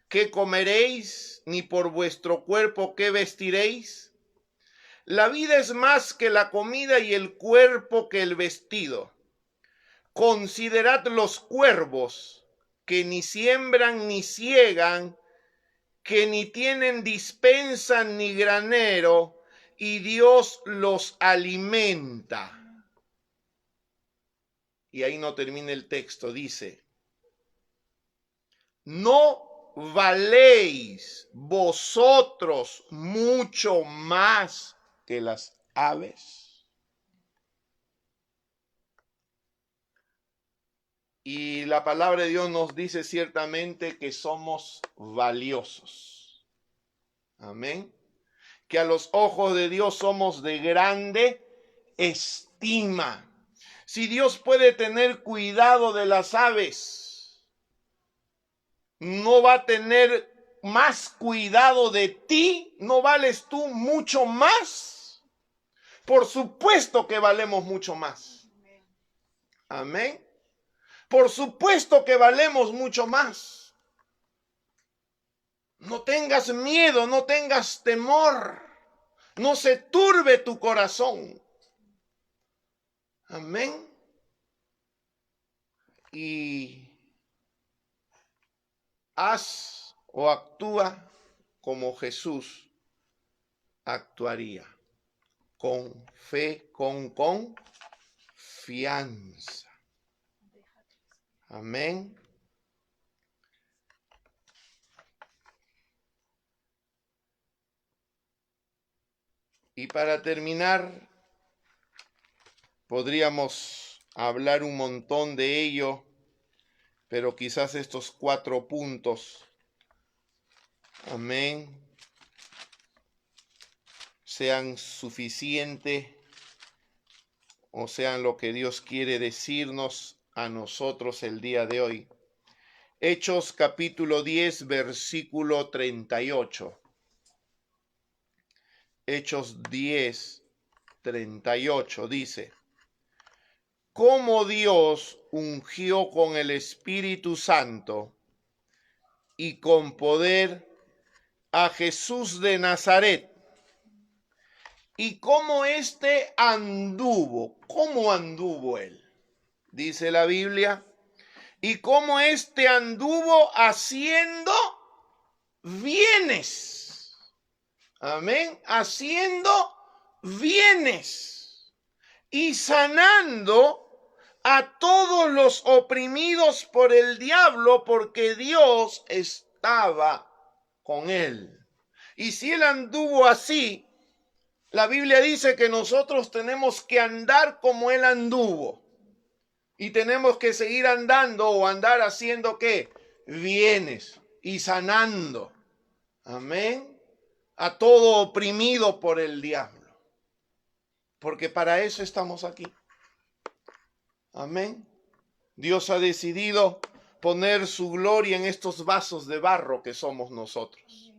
qué comeréis, ni por vuestro cuerpo, qué vestiréis. La vida es más que la comida y el cuerpo que el vestido. Considerad los cuervos, que ni siembran ni siegan, que ni tienen dispensa ni granero, y Dios los alimenta. Y ahí no termina el texto, dice, ¿no valéis vosotros mucho más que las aves? Y la palabra de Dios nos dice ciertamente que somos valiosos. Amén. Que a los ojos de Dios somos de grande estima. Si Dios puede tener cuidado de las aves, ¿no va a tener más cuidado de ti? ¿No vales tú mucho más? Por supuesto que valemos mucho más. Amén. Por supuesto que valemos mucho más. No tengas miedo, no tengas temor. No se turbe tu corazón. Amén. Y haz o actúa como Jesús actuaría. Con fe, con confianza. Amén. Y para terminar, podríamos hablar un montón de ello, pero quizás estos 4 puntos, amén, sean suficientes o sean lo que Dios quiere decirnos a nosotros el día de hoy. Hechos capítulo 10, versículo 38. Hechos 10, 38 dice, cómo Dios ungió con el Espíritu Santo y con poder a Jesús de Nazaret, y cómo éste anduvo. ¿Cómo anduvo él? Dice la Biblia, y cómo éste anduvo haciendo bienes. Amén. Haciendo bienes y sanando a todos los oprimidos por el diablo, porque Dios estaba con él. Y si él anduvo así, la Biblia dice que nosotros tenemos que andar como él anduvo. Y tenemos que seguir andando o andar haciendo ¿qué? Bienes y sanando. Amén. A todo oprimido por el diablo. Porque para eso estamos aquí. Amén. Dios ha decidido poner su gloria en estos vasos de barro que somos nosotros.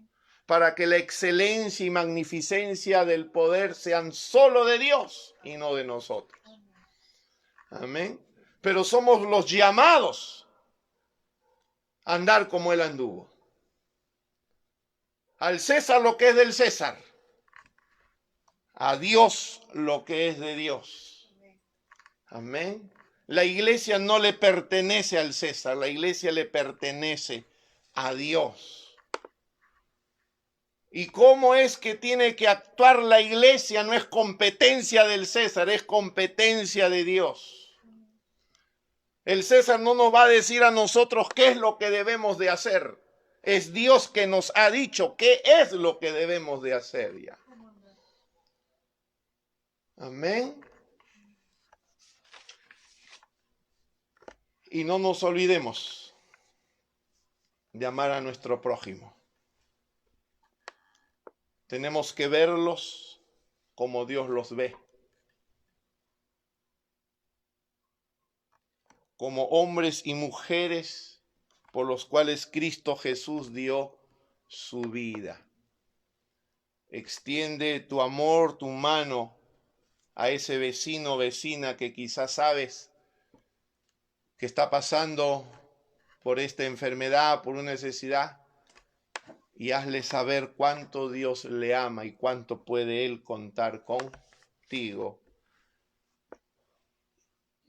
Para que la excelencia y magnificencia del poder sean solo de Dios y no de nosotros. Amén. pero somos los llamados a andar como Él anduvo. Al César lo que es del César, a Dios lo que es de Dios. Amén. La iglesia no le pertenece al César, la iglesia le pertenece a Dios. ¿Y cómo es que tiene que actuar la iglesia? No es competencia del César, es competencia de Dios. El César no nos va a decir a nosotros qué es lo que debemos de hacer. Es Dios que nos ha dicho qué es lo que debemos de hacer ya. Amén. Y no nos olvidemos de amar a nuestro prójimo. Tenemos que verlos como Dios los ve. Como hombres y mujeres por los cuales Cristo Jesús dio su vida. Extiende tu amor, tu mano a ese vecino o vecina que quizás sabes que está pasando por esta enfermedad, por una necesidad, y hazle saber cuánto Dios le ama y cuánto puede Él contar contigo.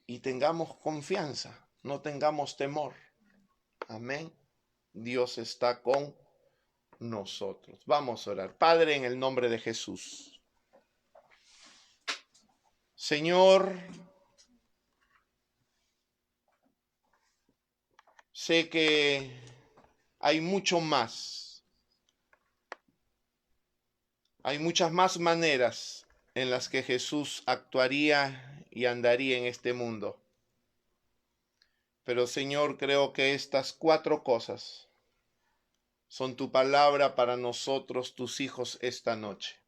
Y tengamos confianza, no tengamos temor. Amén. Dios está con nosotros. Vamos a orar. Padre, en el nombre de Jesús. Señor, sé que hay mucho más. Hay muchas más maneras en las que Jesús actuaría y andaría en este mundo. Pero Señor, creo que estas 4 cosas son tu palabra para nosotros, tus hijos, esta noche.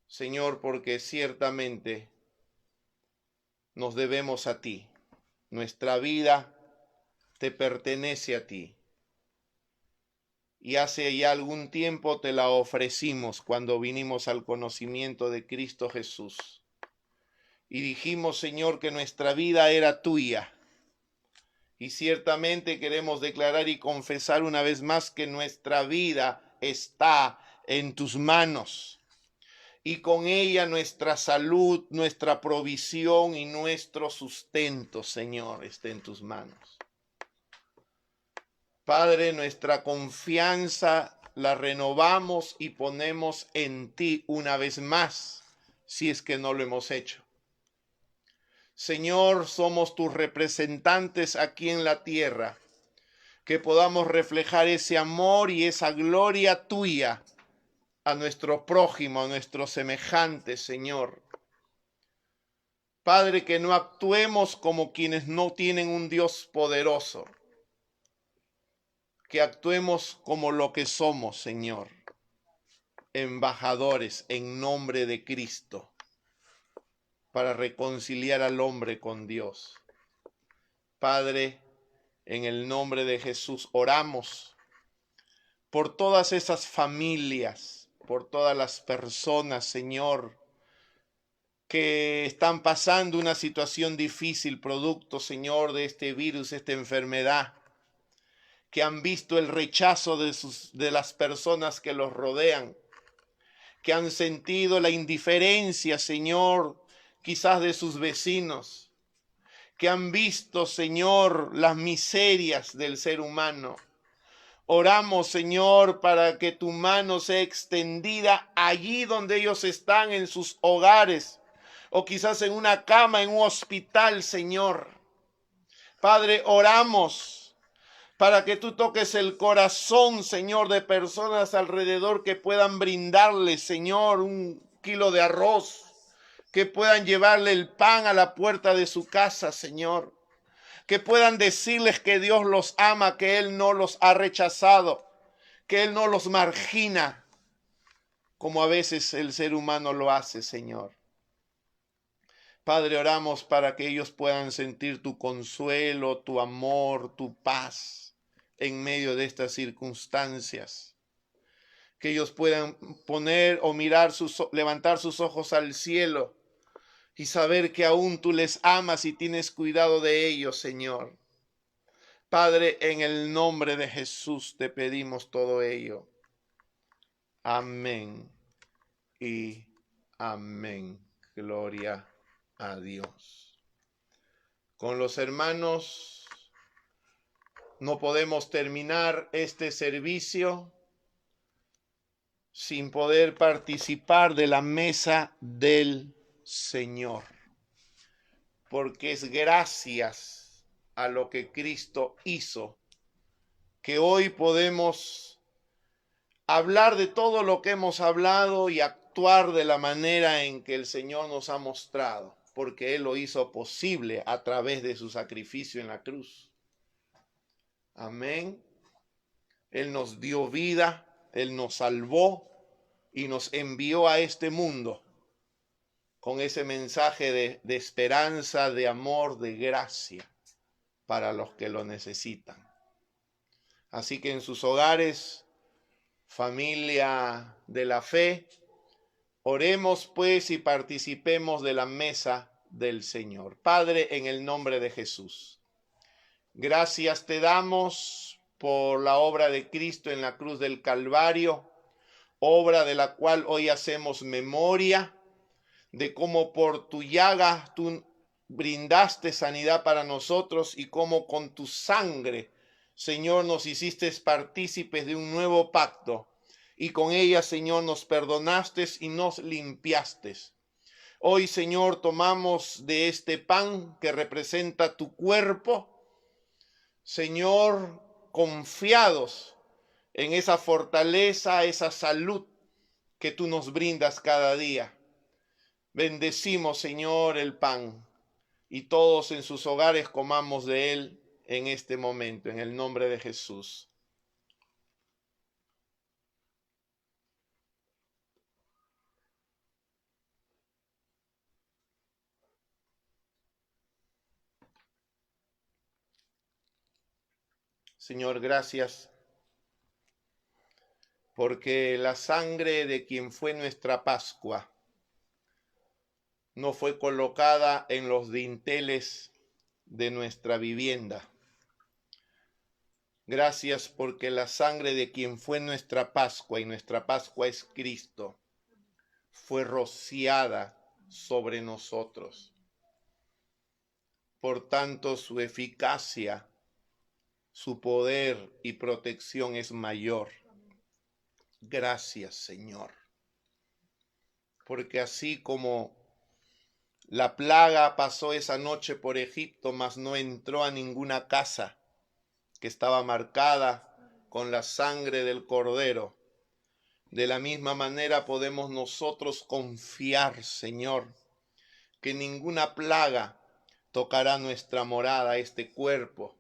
Señor, porque ciertamente nos debemos a ti. Nuestra vida te pertenece a ti. Y hace ya algún tiempo te la ofrecimos cuando vinimos al conocimiento de Cristo Jesús. Y dijimos, Señor, que nuestra vida era tuya. Y ciertamente queremos declarar y confesar una vez más que nuestra vida está en tus manos. Y con ella nuestra salud, nuestra provisión y nuestro sustento, Señor, está en tus manos. Padre, nuestra confianza la renovamos y ponemos en ti una vez más, si es que no lo hemos hecho. Señor, somos tus representantes aquí en la tierra, que podamos reflejar ese amor y esa gloria tuya a nuestro prójimo, a nuestros semejantes, Señor. Padre, que no actuemos como quienes no tienen un Dios poderoso, que actuemos como lo que somos, Señor, embajadores en nombre de Cristo, para reconciliar al hombre con Dios. Padre, en el nombre de Jesús oramos por todas esas familias, por todas las personas, Señor, que están pasando una situación difícil, producto, Señor, de este virus, esta enfermedad, que han visto el rechazo de las personas que los rodean, que han sentido la indiferencia, Señor, quizás de sus vecinos, que han visto, Señor, las miserias del ser humano. Oramos, Señor, para que tu mano sea extendida allí donde ellos están, en sus hogares, o quizás en una cama, en un hospital, Señor. Padre, oramos para que tú toques el corazón, Señor, de personas alrededor que puedan brindarle, Señor, 1 kilo de arroz, que puedan llevarle el pan a la puerta de su casa, Señor, que puedan decirles que Dios los ama, que Él no los ha rechazado, que Él no los margina, como a veces el ser humano lo hace, Señor. Padre, oramos para que ellos puedan sentir tu consuelo, tu amor, tu paz en medio de estas circunstancias. Que ellos puedan poner o mirar levantar sus ojos al cielo y saber que aún tú les amas y tienes cuidado de ellos, Señor. Padre, en el nombre de Jesús te pedimos todo ello. Amén y amén. Gloria a Dios. Con los hermanos no podemos terminar este servicio sin poder participar de la mesa del Señor, porque es gracias a lo que Cristo hizo que hoy podemos hablar de todo lo que hemos hablado y actuar de la manera en que el Señor nos ha mostrado, porque Él lo hizo posible a través de su sacrificio en la cruz. Amén. Él nos dio vida, Él nos salvó y nos envió a este mundo con ese mensaje de esperanza, de amor, de gracia para los que lo necesitan. Así que en sus hogares, familia de la fe, oremos pues y participemos de la mesa del Señor. Padre, en el nombre de Jesús, gracias te damos por la obra de Cristo en la cruz del Calvario, obra de la cual hoy hacemos memoria, de cómo por tu llaga tú brindaste sanidad para nosotros y cómo con tu sangre, Señor, nos hiciste partícipes de un nuevo pacto y con ella, Señor, nos perdonaste y nos limpiaste. Hoy, Señor, tomamos de este pan que representa tu cuerpo, Señor, confiados en esa fortaleza, esa salud que tú nos brindas cada día. Bendecimos, Señor, el pan y todos en sus hogares comamos de él en este momento, en el nombre de Jesús. Señor, gracias, porque la sangre de quien fue nuestra Pascua no fue colocada en los dinteles de nuestra vivienda. Gracias porque la sangre de quien fue nuestra Pascua, y nuestra Pascua es Cristo, fue rociada sobre nosotros. Por tanto, su eficacia, su poder y protección es mayor. Gracias, Señor. Porque así como la plaga pasó esa noche por Egipto, mas no entró a ninguna casa que estaba marcada con la sangre del Cordero, de la misma manera podemos nosotros confiar, Señor, que ninguna plaga tocará nuestra morada, este cuerpo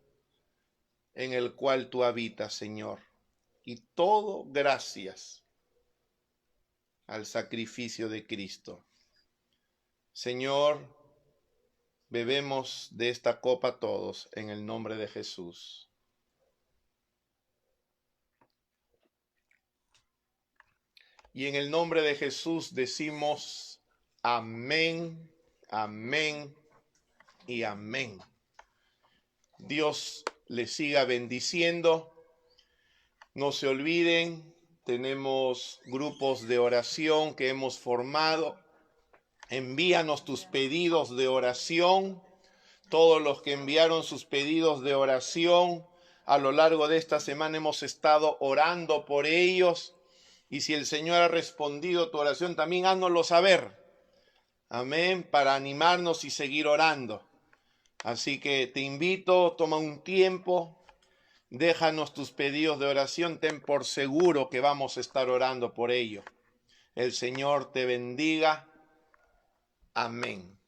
en el cual tú habitas, Señor. Y todo gracias al sacrificio de Cristo. Señor, bebemos de esta copa todos en el nombre de Jesús. Y en el nombre de Jesús decimos amén, amén y amén. Dios les siga bendiciendo. No se olviden, tenemos grupos de oración que hemos formado. Envíanos tus pedidos de oración. Todos los que enviaron sus pedidos de oración a lo largo de esta semana hemos estado orando por ellos. Y si el Señor ha respondido tu oración, también háznoslo saber. Amén, para animarnos y seguir orando. Así que te invito, toma un tiempo, déjanos tus pedidos de oración, ten por seguro que vamos a estar orando por ello. El Señor te bendiga. Amén.